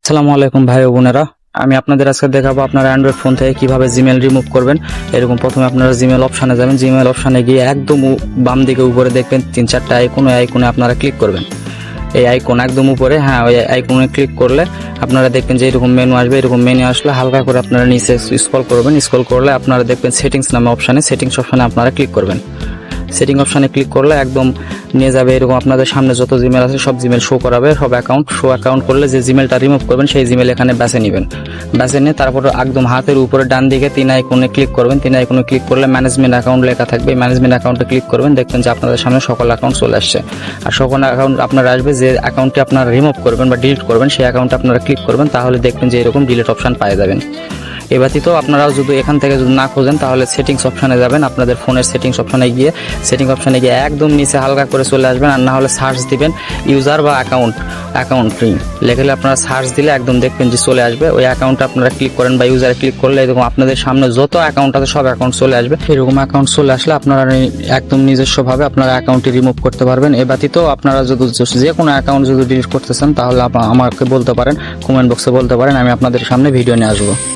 আসসালামু আলাইকুম ভাই ও বোনেরা, আমি আপনাদের আজকে দেখাবো আপনারা অ্যান্ড্রয়েড ফোন থেকে কিভাবে জিমেল রিমুভ করবেন। এরকম প্রথমে আপনারা জিমেল অপশানে যাবেন। জিমেল অপশানে গিয়ে একদম বাম দিকে উপরে দেখবেন 3-4টা আইকন, ওই আইকনে আপনারা ক্লিক করবেন। এই আইকন একদম উপরে, হ্যাঁ ওই আইকনে ক্লিক করলে আপনারা দেখবেন যে এরকম মেনু আসবে। এরকম মেনু আসলে হালকা করে আপনারা নিচে স্ক্রল করবেন। স্ক্রল করলে আপনারা দেখবেন সেটিংস নামে অপশানে, সেটিংস অপশানে আপনারা ক্লিক করবেন। সেটিং অপশানে ক্লিক করলে একদম নিয়ে যাবে এরকম আপনাদের সামনে যত জিমেল আছে সব জিমেল শো করাবে। সব অ্যাকাউন্ট করলে যে জিমেলটা রিমুভ করবেন সেই জিমেল এখানে বেছে নেবেন। বেছে নিয়ে তারপর একদম হাতের উপরে ডান দিকে 3 আইকনে ক্লিক করবেন। 3 আইকনে ক্লিক করলে ম্যানেজমেন্ট অ্যাকাউন্ট লেখা থাকবে। ম্যানেজমেন্ট অ্যাকাউন্টে ক্লিক করবেন, দেখবেন যে আপনাদের সামনে সকল অ্যাকাউন্ট চলে আসছে। আর সকল অ্যাকাউন্ট আপনার আসবে, যে অ্যাকাউন্টটি আপনারা রিমুভ করবেন বা ডিলিট করবেন সেই অ্যাকাউন্টে আপনারা ক্লিক করবেন, তাহলে দেখবেন যে এরকম ডিলিট অপশন পেয়ে যাবেন। এ ব্যতীত আপনারাও যদি এখান থেকে যদি না খোঁজেন তাহলে সেটিংস অপশানে যাবেন। আপনাদের ফোনের সেটিংস অপশানে গিয়ে একদম নিচে হালকা করে চলে আসবেন। আর না হলে সার্চ দিবেন ইউজার বা অ্যাকাউন্ট লেখলে আপনারা সার্চ দিলে একদম দেখবেন যে চলে আসবে। ওই অ্যাকাউন্টে আপনারা ক্লিক করেন বা ইউজারে ক্লিক করলে এরকম আপনাদের সামনে যত অ্যাকাউন্ট আছে সব অ্যাকাউন্ট চলে আসবে। এরকম অ্যাকাউন্ট চলে আসলে আপনারা একদম নিজস্বভাবে আপনারা অ্যাকাউন্টটি রিমুভ করতে পারবেন। এ ব্যতীত আপনারা যদি যে কোনো অ্যাকাউন্ট যদি ডিলিট করতে চান তাহলে আমাকে বলতে পারেন, কমেন্ট বক্সে বলতে পারেন, আমি আপনাদের সামনে ভিডিও নিয়ে আসবো।